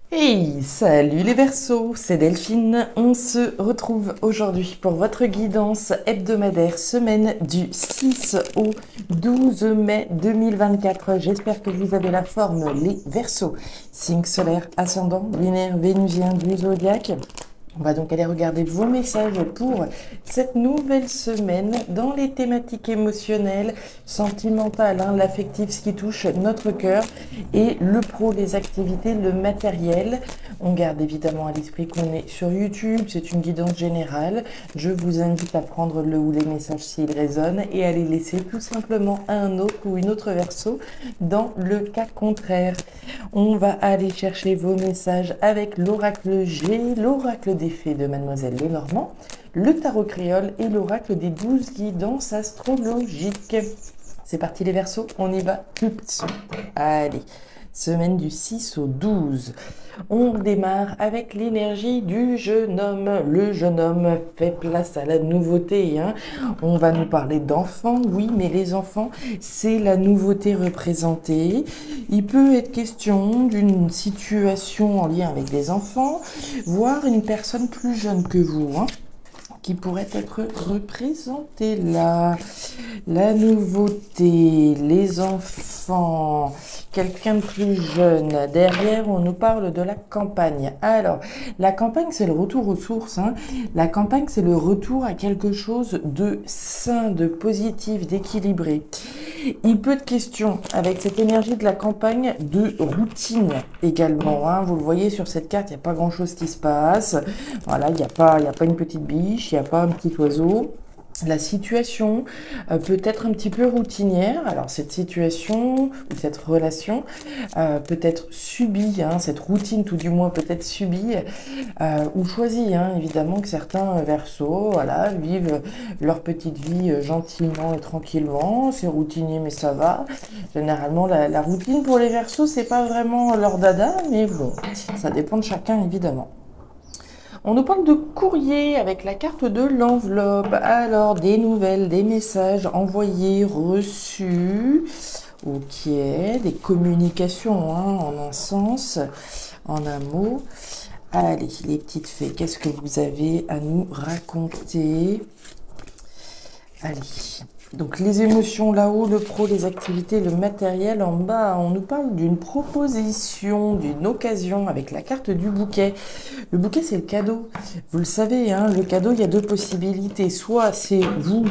Hey, salut les Verseaux, c'est Delphine. On se retrouve aujourd'hui pour votre guidance hebdomadaire semaine du 6 au 12 mai 2024. J'espère que vous avez la forme, les Verseaux. Signe solaire, ascendant, lunaire, vénusien du zodiaque. On va donc aller regarder vos messages pour cette nouvelle semaine dans les thématiques émotionnelles, sentimentales, l'affectif, ce qui touche notre cœur, et le pro, les activités, le matériel. On garde évidemment à l'esprit qu'on est sur YouTube, c'est une guidance générale. Je vous invite à prendre le ou les messages s'ils résonnent et à les laisser tout simplement à un autre ou une autre verso dans le cas contraire. On va aller chercher vos messages avec l'oracle G, l'oracle des fées de Mademoiselle Lenormand, le tarot créole et l'oracle des 12 guidances astrologiques. C'est parti les Verseaux, on y va tout de suite. Allez, semaine du 6 au 12. On démarre avec l'énergie du jeune homme. Le jeune homme fait place à la nouveauté. On va nous parler d'enfants, oui, mais les enfants, c'est la nouveauté représentée. Il peut être question d'une situation en lien avec des enfants, voire une personne plus jeune que vous, qui pourrait être représentée là. La nouveauté, les enfants, quelqu'un de plus jeune. Derrière, on nous parle de la campagne. Alors, la campagne, c'est le retour aux sources. La campagne, c'est le retour à quelque chose de sain, de positif, d'équilibré. Il peut être question, avec cette énergie de la campagne, de routine également. Vous le voyez sur cette carte, il n'y a pas grand-chose qui se passe. Voilà, il n'y a pas une petite biche, il n'y a pas un petit oiseau. La situation peut être un petit peu routinière. Alors cette situation ou cette relation peut être subie, cette routine tout du moins peut être subie ou choisie. Évidemment que certains Verseaux vivent leur petite vie gentiment et tranquillement. C'est routinier mais ça va. Généralement la routine pour les Verseaux c'est pas vraiment leur dada, mais bon, ça dépend de chacun évidemment. On nous parle de courrier avec la carte de l'enveloppe. Alors, des nouvelles, des messages envoyés, reçus. Ok, des communications en un sens, en un mot. Allez, les petites fées, qu'est-ce que vous avez à nous raconter? Allez. Donc les émotions là-haut, le pro, les activités, le matériel en bas. On nous parle d'une proposition, d'une occasion avec la carte du bouquet. Le bouquet, c'est le cadeau. Vous le savez, le cadeau, il y a deux possibilités. Soit c'est vous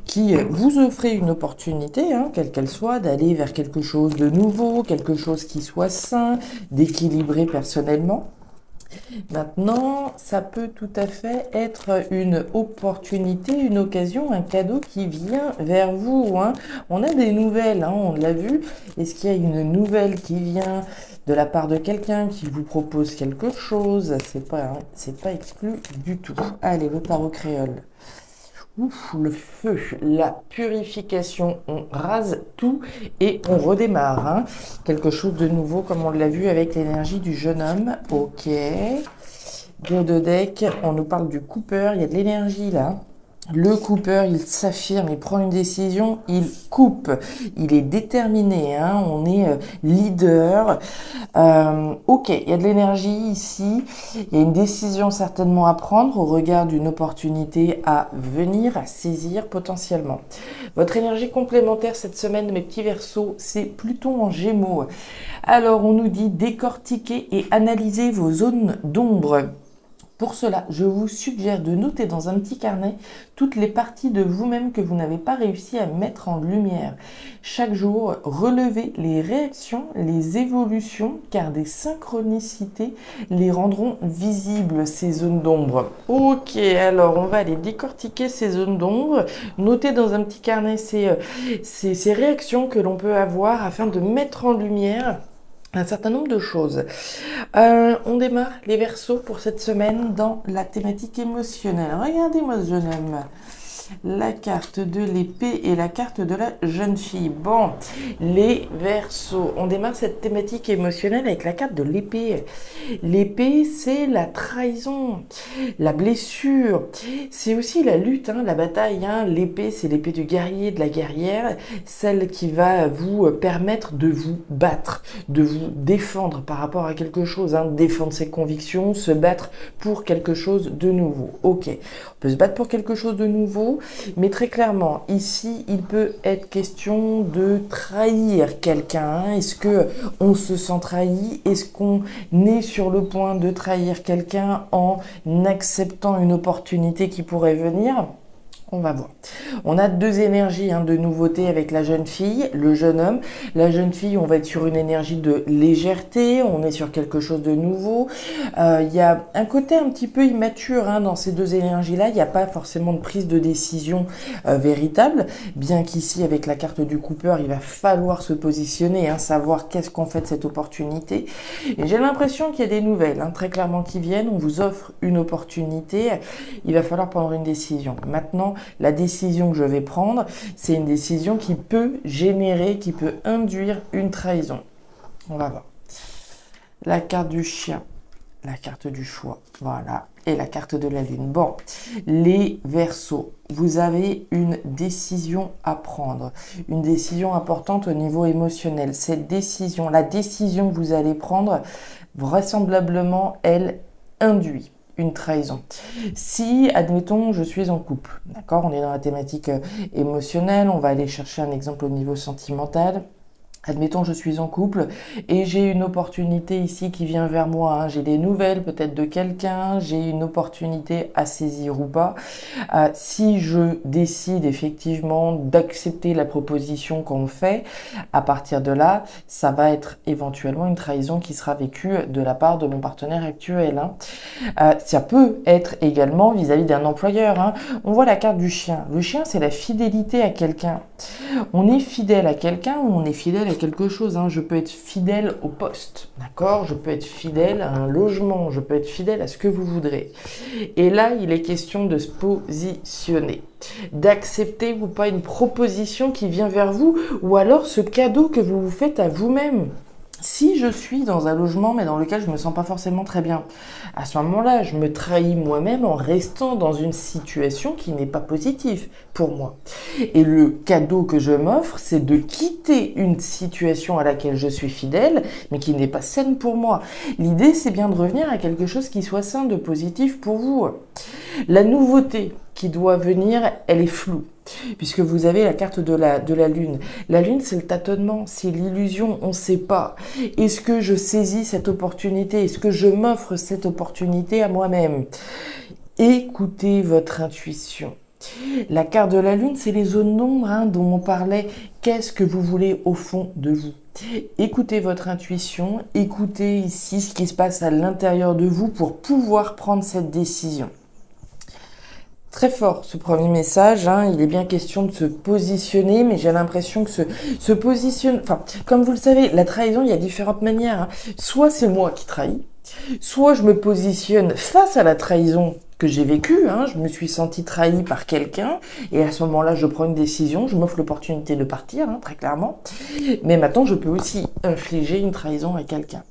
qui vous offrez une opportunité, quelle qu'elle soit, d'aller vers quelque chose de nouveau, quelque chose qui soit sain, d'équilibrer personnellement. Maintenant, ça peut tout à fait être une opportunité, une occasion, un cadeau qui vient vers vous. On a des nouvelles, on l'a vu. Est-ce qu'il y a une nouvelle qui vient de la part de quelqu'un qui vous propose quelque chose? C'est pas exclu du tout. Allez, le tarot créole. Ouf, le feu, la purification, on rase tout et on redémarre. Quelque chose de nouveau comme on l'a vu avec l'énergie du jeune homme. Ok. Dos de deck, on nous parle du Cooper, il y a de l'énergie là. Le Cooper, il s'affirme, il prend une décision, il coupe, il est déterminé, on est leader. Ok, il y a de l'énergie ici, il y a une décision certainement à prendre au regard d'une opportunité à venir, à saisir potentiellement. Votre énergie complémentaire cette semaine, mes petits Verseaux, c'est Pluton en Gémeaux. Alors, on nous dit décortiquer et analyser vos zones d'ombre. Pour cela, je vous suggère de noter dans un petit carnet toutes les parties de vous-même que vous n'avez pas réussi à mettre en lumière. Chaque jour, relevez les réactions, les évolutions, car des synchronicités les rendront visibles, ces zones d'ombre. Ok, alors on va aller décortiquer ces zones d'ombre, noter dans un petit carnet ces réactions que l'on peut avoir afin de mettre en lumière un certain nombre de choses. On démarre les Verseaux pour cette semaine dans la thématique émotionnelle. Regardez-moi ce jeune homme. la carte de l'épée et la carte de la jeune fille. Bon, les Verseaux, on démarre cette thématique émotionnelle avec la carte de l'épée. L'épée, c'est la trahison, la blessure, c'est aussi la lutte, hein, la bataille. Hein. L'épée, c'est l'épée du guerrier, de la guerrière, celle qui va vous permettre de vous battre, de vous défendre par rapport à quelque chose, hein, défendre ses convictions, se battre pour quelque chose de nouveau. Ok, on peut se battre pour quelque chose de nouveau, mais très clairement, ici, il peut être question de trahir quelqu'un. Hein. Est-ce que on se sent trahi? Est-ce qu'on est sur le point de trahir quelqu'un en acceptant une opportunité qui pourrait venir? On va voir. On a deux énergies hein, de nouveauté avec la jeune fille, le jeune homme. La jeune fille, on va être sur une énergie de légèreté, on est sur quelque chose de nouveau. Il y a un côté un petit peu immature hein, dans ces deux énergies-là. Il n'y a pas forcément de prise de décision véritable, bien qu'ici, avec la carte du coupeur, il va falloir se positionner, hein, savoir qu'est-ce qu'on fait de cette opportunité. Et j'ai l'impression qu'il y a des nouvelles, hein, très clairement, qui viennent. On vous offre une opportunité. Il va falloir prendre une décision. Maintenant, la décision que je vais prendre, c'est une décision qui peut générer, qui peut induire une trahison. On va voir. La carte du chien, la carte du choix, voilà, et la carte de la lune. Bon, les Verseaux, vous avez une décision à prendre, une décision importante au niveau émotionnel. Cette décision, la décision que vous allez prendre, vraisemblablement, elle induit une trahison. Si, admettons, je suis en couple, d'accord, on est dans la thématique émotionnelle, on va aller chercher un exemple au niveau sentimental. Admettons, je suis en couple et j'ai une opportunité ici qui vient vers moi. Hein. J'ai des nouvelles peut-être de quelqu'un, j'ai une opportunité à saisir ou pas. Si je décide effectivement d'accepter la proposition qu'on me fait, à partir de là, ça va être éventuellement une trahison qui sera vécue de la part de mon partenaire actuel. Hein. Ça peut être également vis-à-vis d'un employeur. Hein. On voit la carte du chien. Le chien, c'est la fidélité à quelqu'un. On est fidèle à quelqu'un ou on est fidèle à quelque chose. Hein. Je peux être fidèle au poste, d'accord? Je peux être fidèle à un logement, je peux être fidèle à ce que vous voudrez. Et là, il est question de se positionner, d'accepter ou pas une proposition qui vient vers vous, ou alors ce cadeau que vous vous faites à vous-même. Si je suis dans un logement mais dans lequel je me sens pas forcément très bien, à ce moment-là, je me trahis moi-même en restant dans une situation qui n'est pas positive pour moi. Et le cadeau que je m'offre, c'est de quitter une situation à laquelle je suis fidèle, mais qui n'est pas saine pour moi. L'idée, c'est bien de revenir à quelque chose qui soit sain, de positif pour vous. La nouveauté qui doit venir, elle est floue. Puisque vous avez la carte de la lune. La lune, c'est le tâtonnement, c'est l'illusion, on ne sait pas. Est-ce que je saisis cette opportunité? Est-ce que je m'offre cette opportunité à moi-même? Écoutez votre intuition. La carte de la lune, c'est les zones d'ombre hein, dont on parlait. Qu'est-ce que vous voulez au fond de vous? Écoutez votre intuition, écoutez ici ce qui se passe à l'intérieur de vous pour pouvoir prendre cette décision. Très fort ce premier message, hein, il est bien question de se positionner, mais j'ai l'impression que se positionne, enfin, comme vous le savez, la trahison, il y a différentes manières. Hein. Soit c'est moi qui trahis, soit je me positionne face à la trahison que j'ai vécue, hein, je me suis senti trahi par quelqu'un, et à ce moment-là, je prends une décision, je m'offre l'opportunité de partir, hein, très clairement, mais maintenant, je peux aussi infliger une trahison à quelqu'un.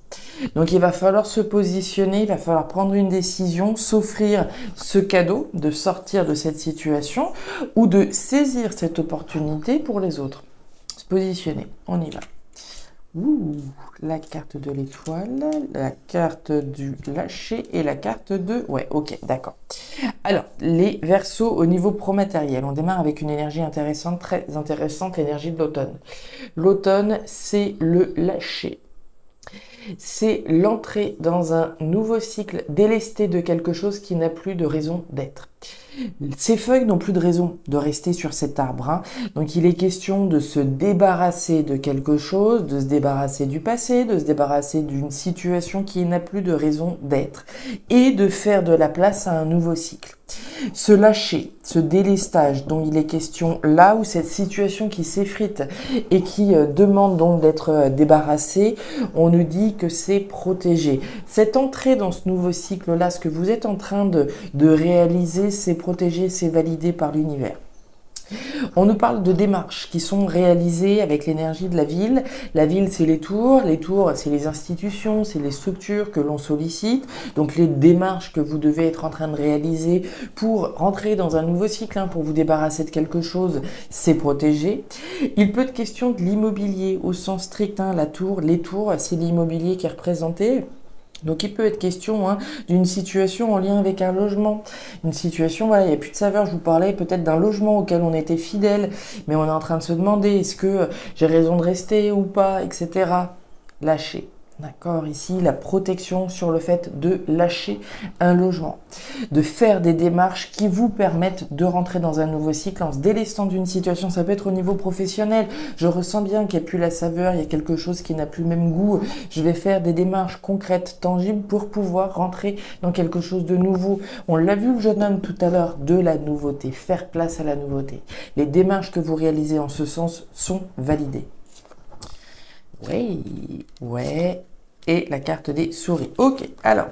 Donc il va falloir se positionner, il va falloir prendre une décision, s'offrir ce cadeau, de sortir de cette situation ou de saisir cette opportunité pour les autres. Se positionner, on y va. Ouh, la carte de l'étoile, la carte du lâcher et la carte de... Ouais, ok, d'accord. Alors, les Verseaux au niveau pro-matériel, on démarre avec une énergie intéressante, très intéressante, l'énergie de l'automne. L'automne, c'est le lâcher. C'est l'entrée dans un nouveau cycle délesté de quelque chose qui n'a plus de raison d'être. Ces feuilles n'ont plus de raison de rester sur cet arbre. Hein. Donc il est question de se débarrasser de quelque chose, de se débarrasser du passé, de se débarrasser d'une situation qui n'a plus de raison d'être et de faire de la place à un nouveau cycle. Ce lâcher, ce délestage dont il est question là, où cette situation qui s'effrite et qui demande donc d'être débarrassée, on nous dit que c'est protégé. Cette entrée dans ce nouveau cycle-là, ce que vous êtes en train de réaliser, c'est protégé, c'est validé par l'univers. On nous parle de démarches qui sont réalisées avec l'énergie de la ville. La ville, c'est les tours, c'est les institutions, c'est les structures que l'on sollicite. Donc les démarches que vous devez être en train de réaliser pour rentrer dans un nouveau cycle, pour vous débarrasser de quelque chose, c'est protégé. Il peut être question de l'immobilier au sens strict, la tour, les tours, c'est l'immobilier qui est représenté. Donc il peut être question d'une situation en lien avec un logement, une situation, voilà, il n'y a plus de saveur. Je vous parlais peut-être d'un logement auquel on était fidèle, mais on est en train de se demander est-ce que j'ai raison de rester ou pas, etc. Lâcher. D'accord, ici la protection sur le fait de lâcher un logement, de faire des démarches qui vous permettent de rentrer dans un nouveau cycle en se délestant d'une situation. Ça peut être au niveau professionnel, je ressens bien qu'il n'y a plus la saveur, il y a quelque chose qui n'a plus le même goût, je vais faire des démarches concrètes, tangibles pour pouvoir rentrer dans quelque chose de nouveau. On l'a vu le jeune homme tout à l'heure, de la nouveauté, faire place à la nouveauté. Les démarches que vous réalisez en ce sens sont validées. Oui, ouais, et la carte des souris. Ok, alors,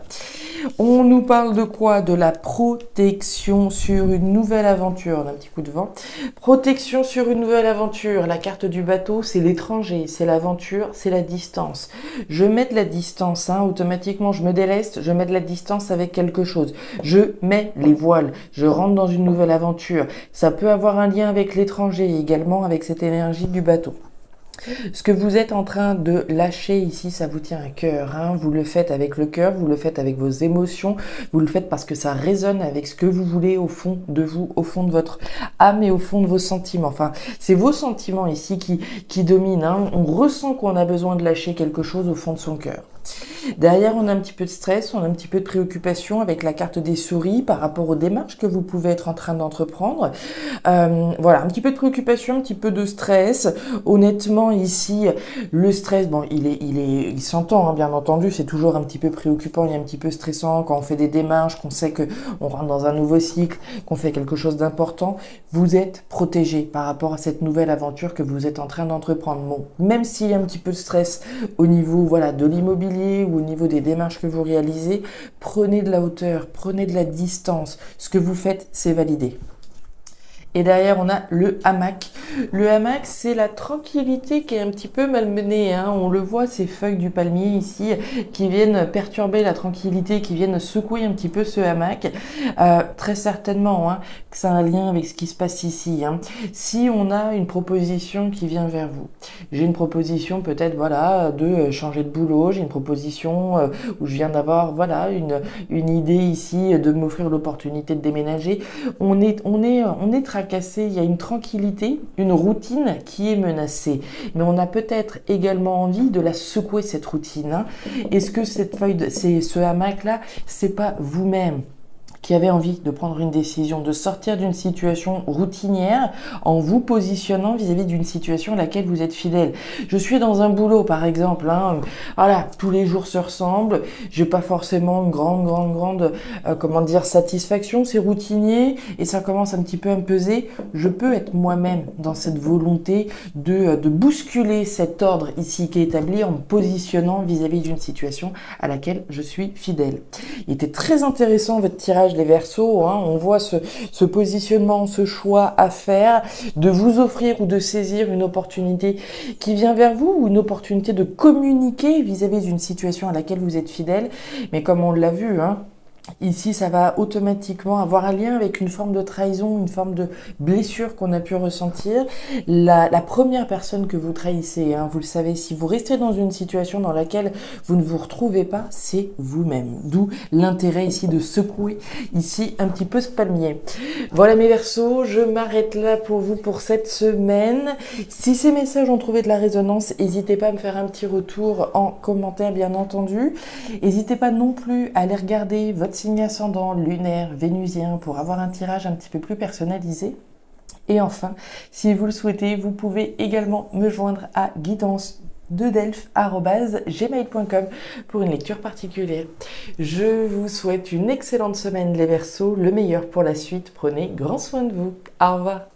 on nous parle de quoi? De la protection sur une nouvelle aventure. On a un petit coup de vent. Protection sur une nouvelle aventure. La carte du bateau, c'est l'étranger, c'est l'aventure, c'est la distance. Je mets de la distance, automatiquement, je me déleste, je mets de la distance avec quelque chose. Je mets les voiles, je rentre dans une nouvelle aventure. Ça peut avoir un lien avec l'étranger, également avec cette énergie du bateau. Ce que vous êtes en train de lâcher ici, ça vous tient à cœur. Vous le faites avec le cœur, vous le faites avec vos émotions, vous le faites parce que ça résonne avec ce que vous voulez au fond de vous, au fond de votre âme et au fond de vos sentiments. Enfin, c'est vos sentiments ici qui dominent. On ressent qu'on a besoin de lâcher quelque chose au fond de son cœur. Derrière, on a un petit peu de stress, on a un petit peu de préoccupation avec la carte des souris par rapport aux démarches que vous pouvez être en train d'entreprendre. Voilà, un petit peu de préoccupation, un petit peu de stress. Honnêtement, ici, le stress, bon, il s'entend, bien entendu, c'est toujours un petit peu préoccupant, il est un petit peu stressant quand on fait des démarches, qu'on sait que on rentre dans un nouveau cycle, qu'on fait quelque chose d'important. Vous êtes protégé par rapport à cette nouvelle aventure que vous êtes en train d'entreprendre. Bon, même s'il y a un petit peu de stress au niveau, voilà, de l'immobilier ou au niveau des démarches que vous réalisez, prenez de la hauteur, prenez de la distance. Ce que vous faites, c'est validé. Et derrière, on a le hamac. Le hamac, c'est la tranquillité qui est un petit peu malmenée. On le voit, ces feuilles du palmier ici qui viennent perturber la tranquillité, qui viennent secouer un petit peu ce hamac. Très certainement que ça a un lien avec ce qui se passe ici. Si on a une proposition qui vient vers vous, j'ai une proposition peut-être de changer de boulot, j'ai une proposition où je viens d'avoir une idée ici de m'offrir l'opportunité de déménager. On est tracassé, il y a une tranquillité, une routine qui est menacée. Mais on a peut-être également envie de la secouer, cette routine. Est-ce que cette feuille, ce hamac-là, c'est pas vous-même qui avez envie de prendre une décision, de sortir d'une situation routinière en vous positionnant vis-à-vis d'une situation à laquelle vous êtes fidèle. Je suis dans un boulot, par exemple, voilà, tous les jours se ressemblent, j'ai pas forcément une grande satisfaction, c'est routinier et ça commence un petit peu à me peser. Je peux être moi-même dans cette volonté de bousculer cet ordre ici qui est établi en me positionnant vis-à-vis d'une situation à laquelle je suis fidèle. Il était très intéressant votre tirage les Verseaux, on voit ce positionnement, ce choix à faire, de vous offrir ou de saisir une opportunité qui vient vers vous, ou une opportunité de communiquer vis-à-vis d'une situation à laquelle vous êtes fidèle. Mais comme on l'a vu, ici, ça va automatiquement avoir un lien avec une forme de trahison, une forme de blessure qu'on a pu ressentir. La première personne que vous trahissez, vous le savez, si vous restez dans une situation dans laquelle vous ne vous retrouvez pas, c'est vous-même. D'où l'intérêt ici de secouer ici un petit peu ce palmier. Voilà mes Verseaux, je m'arrête là pour vous pour cette semaine. Si ces messages ont trouvé de la résonance, n'hésitez pas à me faire un petit retour en commentaire, bien entendu. N'hésitez pas non plus à aller regarder votre signe ascendant, lunaire, vénusien pour avoir un tirage un petit peu plus personnalisé. Et enfin, si vous le souhaitez, vous pouvez également me joindre à guidance2delphes@gmail.com pour une lecture particulière. Je vous souhaite une excellente semaine les Verseaux, le meilleur pour la suite. Prenez grand soin de vous. Au revoir.